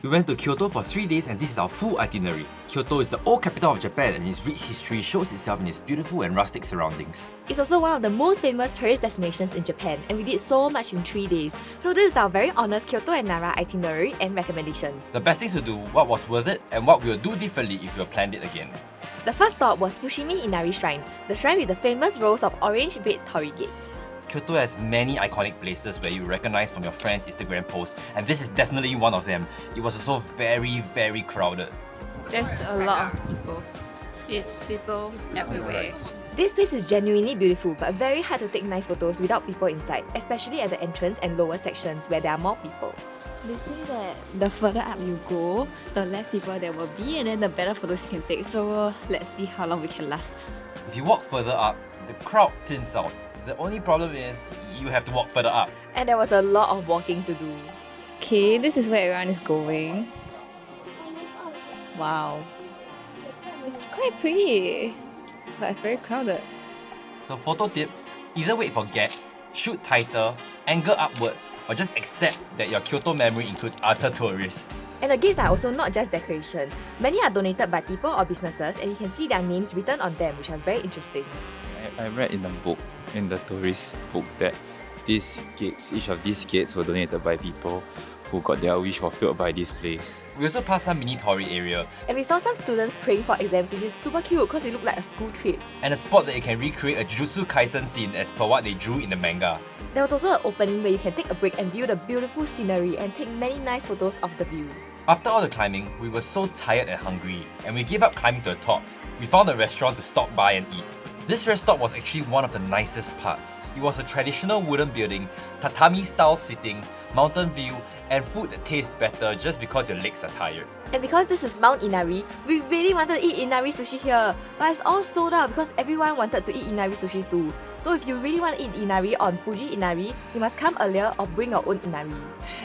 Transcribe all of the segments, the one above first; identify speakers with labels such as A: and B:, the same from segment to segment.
A: We went to Kyoto for 3 days and this is our full itinerary. Kyoto is the old capital of Japan and its rich history shows itself in its beautiful and rustic surroundings.
B: It's also one of the most famous tourist destinations in Japan and we did so much in 3 days. So this is our very honest Kyoto and Nara itinerary and recommendations.
A: The best things to do, what was worth it, and what we will do differently if we had planned it again.
B: The first stop was Fushimi Inari Shrine, the shrine with the famous rows of orange red torii gates.
A: Kyoto has many iconic places where you recognize from your friends' Instagram posts, and this is definitely one of them. It was also very crowded.
C: There's a lot of people. It's people everywhere.
B: This place is genuinely beautiful but very hard to take nice photos without people inside, especially at the entrance and lower sections where there are more people.
C: They say that the further up you go, the less people there will be and then the better photos you can take. So let's see how long we can last.
A: If you walk further up, the crowd thins out. The only problem is you have to walk further up.
B: And there was a lot of walking to do.
C: Okay, this is where everyone is going. Wow. It's quite pretty, but it's very crowded.
A: So photo tip, either wait for gaps, shoot tighter, angle upwards, or just accept that your Kyoto memory includes other tourists.
B: And the gates are also not just decoration. Many are donated by people or businesses and you can see their names written on them, which are very interesting.
D: I read in the book, in the tourist book, that each of these gates were donated by people who got their wish fulfilled by this place.
A: We also passed some mini torii area
B: And we saw some students praying for exams, which is super cute because it looked like a school trip.
A: and a spot that you can recreate a Jujutsu Kaisen scene as per what they drew in the manga.
B: There was also an opening where you can take a break and view the beautiful scenery and take many nice photos of the view.
A: After all the climbing, we were so tired and hungry, and we gave up climbing to the top. We found a restaurant to stop by and eat. This rest stop was actually one of the nicest parts. It was a traditional wooden building, tatami-style seating, mountain view, and food that tastes better just because your legs are tired.
B: And because this is Mount Inari, we really wanted to eat Inari sushi here. But it's all sold out because everyone wanted to eat Inari sushi too. So if you really want to eat Inari on Fuji Inari, you must come earlier or bring your own Inari.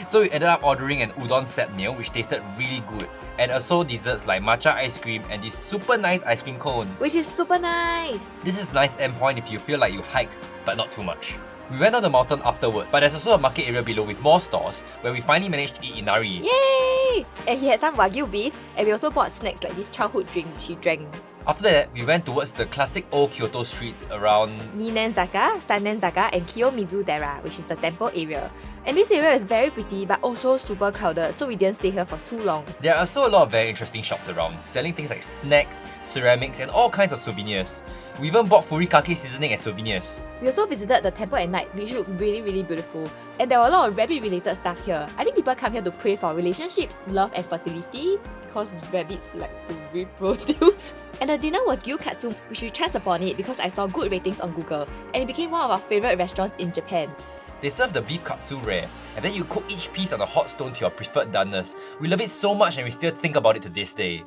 A: So we ended up ordering an udon set meal which tasted really good. And also desserts like matcha ice cream and this super nice ice cream cone.
B: Which is super nice!
A: This is a nice endpoint if you feel like you hiked, but not too much. We went on the mountain afterward, but there's also a market area below with more stores where we finally managed to eat Inari.
B: Yay! And he had some Wagyu beef and we also bought snacks like this childhood drink which he drank.
A: After that, we went towards the classic old Kyoto streets around
B: Ninenzaka, Sannenzaka and Kiyomizu-dera, which is the temple area. And this area is very pretty but also super crowded, so we didn't stay here for too long.
A: There are also a lot of very interesting shops around, selling things like snacks, ceramics, and all kinds of souvenirs. We even bought furikake seasoning as souvenirs.
B: We also visited the temple at night, which looked really beautiful. And there were a lot of rabbit-related stuff here. I think people come here to pray for relationships, love and fertility, because rabbits like to reproduce. And the dinner was Gyukatsu, which we chanced upon it because I saw good ratings on Google, and it became one of our favourite restaurants in Japan.
A: They serve the beef katsu rare, and then you cook each piece on a hot stone to your preferred doneness. We love it so much and we still think about it to this day.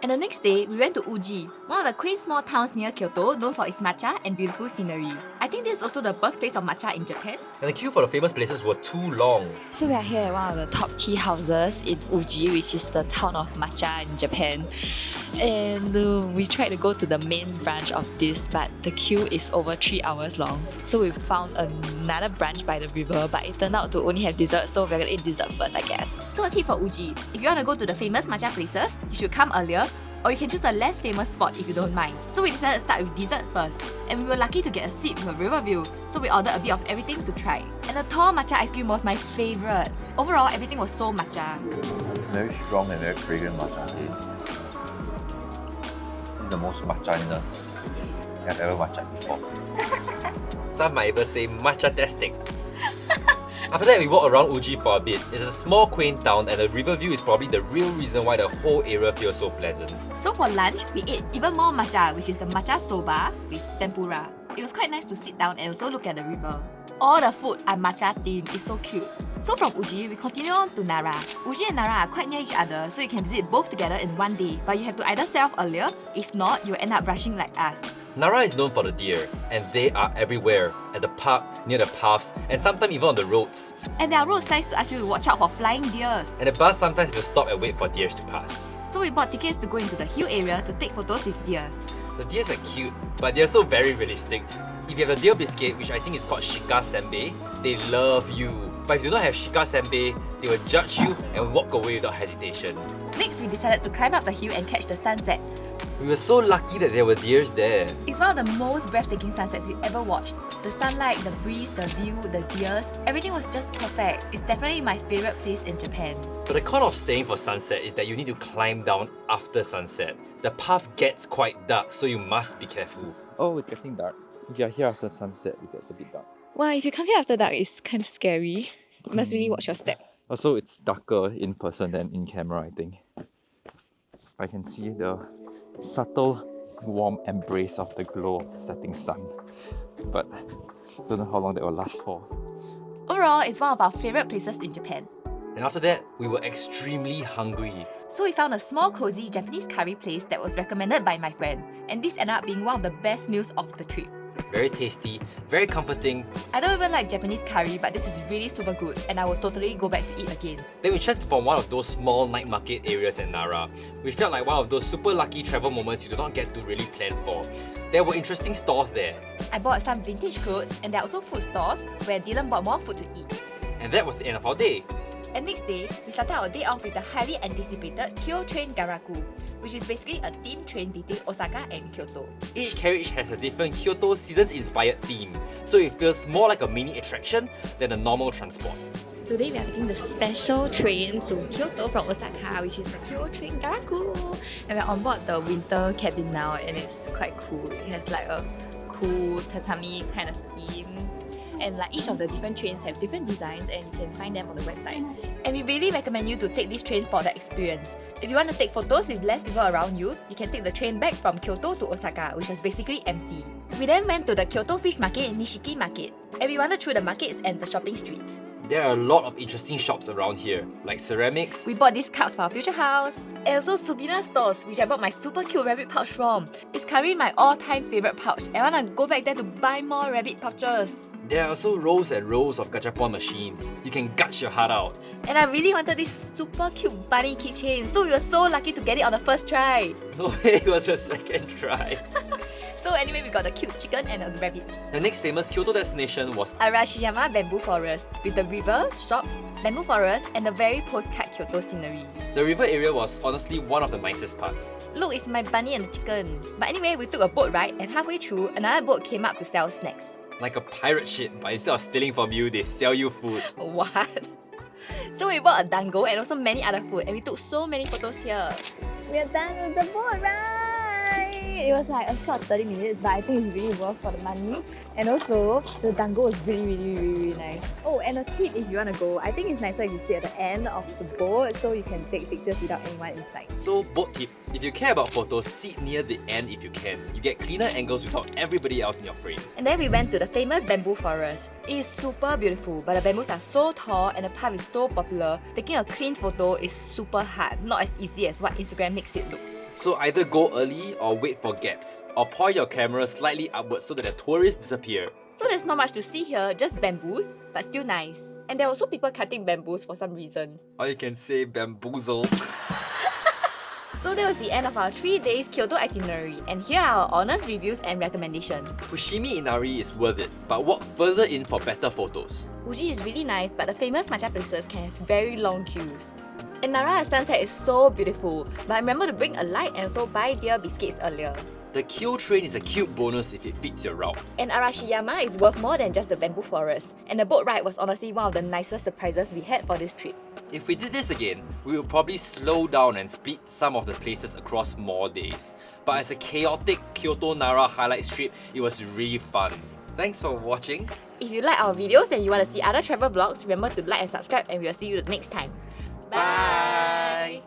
B: And the next day, we went to Uji, one of the quaint small towns near Kyoto known for its matcha and beautiful scenery. I think this is also the birthplace of matcha in Japan.
A: And the queue for the famous places were too long.
C: So we are here at one of the top tea houses in Uji, which is the town of matcha in Japan. And we tried to go to the main branch of this, but the queue is over 3 hours long. So we found another branch by the river, but it turned out to only have dessert, so we're gonna eat dessert first, I guess.
B: So a tip for Uji, if you want to go to the famous matcha places, you should come earlier, or you can choose a less famous spot if you don't mind. So we decided to start with dessert first, and we were lucky to get a seat with a river view, so we ordered a bit of everything to try. And the tall matcha ice cream was my favourite. Overall, everything was so matcha.
E: Very strong and very fragrant matcha taste. This is the most matcha-ness I've ever matcha before.
A: Some might even say matcha-tastic. After that, we walked around Uji for a bit. It's a small quaint town and the river view is probably the real reason why the whole area feels so pleasant.
B: So for lunch, we ate even more matcha, which is the matcha soba with tempura. It was quite nice to sit down and also look at the river. All the food are matcha themed, it's so cute. So from Uji, we continue on to Nara. Uji and Nara are quite near each other, so you can visit both together in one day, but you have to either set off earlier, if not, you'll end up rushing like us.
A: Nara is known for the deer, and they are everywhere, at the park, near the paths, and sometimes even on the roads.
B: And there are road signs to ask you to watch out for flying deers.
A: And the bus sometimes has to stop and wait for deers to pass.
B: So we bought tickets to go into the hill area to take photos with deers.
A: The deers are cute, but they're so very realistic. If you have a deer biscuit, which I think is called Shika Senbei, they love you. But if you do not have shika senbei, they will judge you and walk away without hesitation.
B: Next, we decided to climb up the hill and catch the sunset.
A: We were so lucky that there were deers there.
B: It's one of the most breathtaking sunsets we've ever watched. The sunlight, the breeze, the view, the deers, everything was just perfect. It's definitely my favourite place in Japan.
A: But the con of staying for sunset is that you need to climb down after sunset. The path gets quite dark, so you must be careful.
D: Oh, it's getting dark. If you're here after sunset, it gets a bit dark.
C: Wow, if you come here after dark, it's kind of scary. You must really watch your step.
D: Also, it's darker in person than in camera, I think. I can see the subtle, warm embrace of the glow of the setting sun. But I don't know how long that will last for.
B: Overall, it's one of our favourite places in Japan.
A: And after that, we were extremely hungry.
B: So we found a small cozy Japanese curry place that was recommended by my friend. And this ended up being one of the best meals of the trip.
A: Very tasty, very comforting.
B: I don't even like Japanese curry, but this is really super good and I will totally go back to eat again.
A: Then we checked upon one of those small night market areas in Nara, which felt like one of those super lucky travel moments you do not get to really plan for. There were interesting stores there.
B: I bought some vintage clothes and there are also food stores where Dylan bought more food to eat.
A: And that was the end of our day.
B: And next day, we started our day off with the highly anticipated Kyo-train Garaku, which is basically a themed train between Osaka and Kyoto.
A: Each carriage has a different Kyoto seasons-inspired theme, so it feels more like a mini attraction than a normal transport.
C: Today we are taking the special train to Kyoto from Osaka, which is the Kyo-train Garaku. And we're on board the winter cabin now and it's quite cool. It has like a cool tatami kind of theme. And like each of the different trains have different designs and you can find them on the website.
B: And we really recommend you to take this train for the experience. If you want to take photos with less people around you, you can take the train back from Kyoto to Osaka, which was basically empty. We then went to the Kyoto Fish Market and Nishiki Market, and we wandered through the markets and the shopping streets.
A: There are a lot of interesting shops around here, like ceramics.
B: We bought these cups for our future house, and also souvenir stores, which I bought my super cute rabbit pouch from. It's currently my all-time favourite pouch, and I want to go back there to buy more rabbit pouches.
A: There are also rows and rows of gachapon machines. You can gush your heart out.
B: And I really wanted this super cute bunny keychain, so we were so lucky to get it on the first try.
A: No way, it was a second try.
B: So anyway, we got a cute chicken and a rabbit.
A: The next famous Kyoto destination was
B: Arashiyama Bamboo Forest, with the river, shops, bamboo forest, and the very postcard Kyoto scenery.
A: The river area was honestly one of the nicest parts.
B: Look, it's my bunny and the chicken. But anyway, we took a boat ride, and halfway through, another boat came up to sell snacks.
A: Like a pirate ship, but instead of stealing from you, they sell you food.
B: What? So we bought a dango and also many other food, and we took so many photos here.
F: We are done with the boat ride! It was like a short 30 minutes, but I think it's really worth for the money. And also, the dango was really nice. Oh, and a tip if you want to go, I think it's nicer if you sit at the end of the boat so you can take pictures without anyone inside.
A: So, boat tip, if you care about photos, sit near the end if you can. You get cleaner angles without everybody else in your frame.
B: And then we went to the famous bamboo forest. It is super beautiful, but the bamboos are so tall and the path is so popular. Taking a clean photo is super hard, not as easy as what Instagram makes it look.
A: So either go early or wait for gaps, or point your camera slightly upwards so that the tourists disappear.
B: So there's not much to see here, just bamboos, but still nice. And there are also people cutting bamboos for some reason.
A: Or you can say bamboozle.
B: So that was the end of our 3 days Kyoto itinerary, and here are our honest reviews and recommendations.
A: Fushimi Inari is worth it, but walk further in for better photos.
B: Uji is really nice, but the famous matcha places can have very long queues. And Nara's sunset is so beautiful, but remember to bring a light and also buy deer biscuits earlier.
A: The Kyo-train is a cute bonus if it fits your route.
B: And Arashiyama is worth more than just the bamboo forest, and the boat ride was honestly one of the nicest surprises we had for this trip.
A: If we did this again, we would probably slow down and split some of the places across more days. But as a chaotic Kyoto-Nara highlights trip, it was really fun. Thanks for watching.
B: If you like our videos and you want to see other travel vlogs, remember to like and subscribe, and we'll see you the next time. Bye!